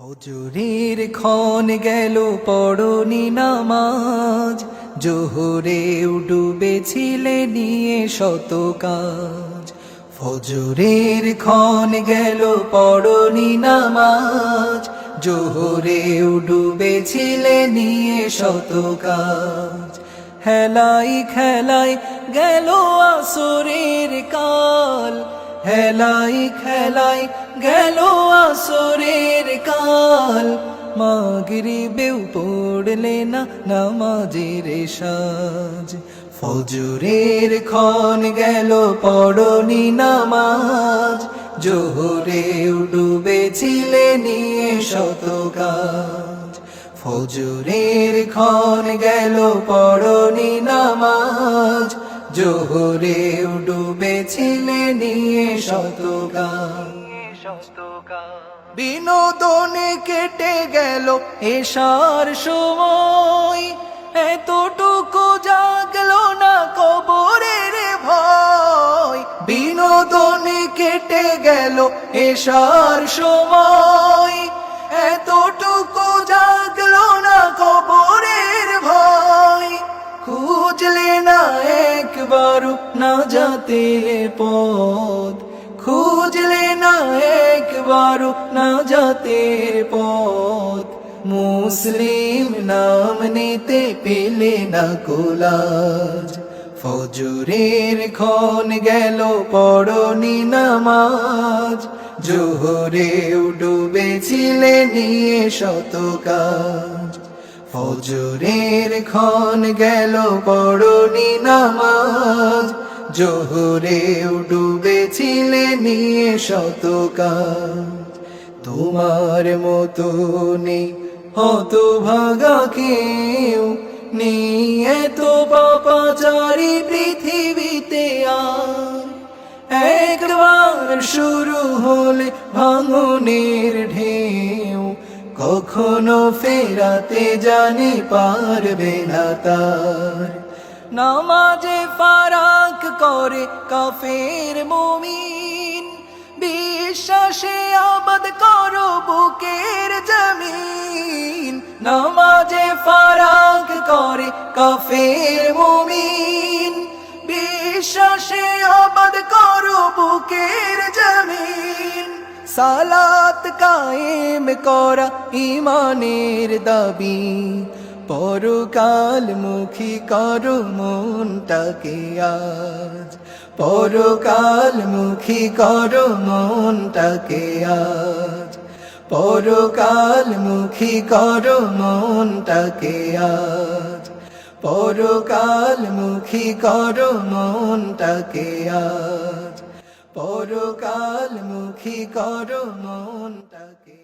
ফজরের ক্ষণ গেল পড়নি নামাজ, জোহরে ডুবেছিলে নিয়ে শত কাজ। ফজরের ক্ষণ গেল পড়নি নামাজ, জোহরে ডুবেছিলে নিয়ে শত কাজ। হেলাই খেলাই গেল আসরের কাল, হেলাই খেলাই গেল আসরের কাল। মাগরিবেও পড়লে না নামাজের সাজ, ফজরের ক্ষণ গেল পড়নি নামাজ, জোহরে ডুবেছিলে নিয়ে শত কাজ। ফজরের ক্ষণ গেল পড়নি নামাজ, জোহরে ডুবেছিলে নিয়ে শত কাজ। বিনোদনে কেটে গেল এশার সময়, এতটুকু জাগলো না কবরের ভয়। বিনোদনে কেটে গেল এশার সময়, এতটুকু জাগলো না কবরের ভয়। খুঁজলে না একবারও না জাতের পথ, খুঁজলে না একবারও না জাতের পথ। মুসলিম নাম নিতে পেলে না কোলাজ, ফজরের ক্ষণ গেল পড়নি নামাজ, জোহরে ডুবেছিলে নিয়ে শত কাজ। ফজরের ক্ষণ গেল পড়নি নামাজ, জোহরে ডুবেছিলে নিয়ে শত কাজ। তোমার মতো নেই হতভাগা কেউ, নিয়ে তো পাপাচারী পৃথিবীতে আর। একবার শুরু হলে ভাঙনের ঢেউ, কখনো ফেরাতে জানি পারবে না তার। নামাজে ফারাক করে কাফের মুমিন, বিশ্বাসে আবাদ করো বুকের জমিন। নামাজে ফারাক করে কাফের মুমিন, বিশ্বাসে আবাদ করো বুকের জমিন। সালাত কায়েম করা ইমানের দাবি, পরকাল মুখী করো মনটাকে আজ। পরকাল মুখী করো মনটাকে আজ, পরকাল মুখী করো মনটাকে আজ। পরকাল মুখী করো মনটাকে আজ, পরকাল মুখী করো মনটাকে।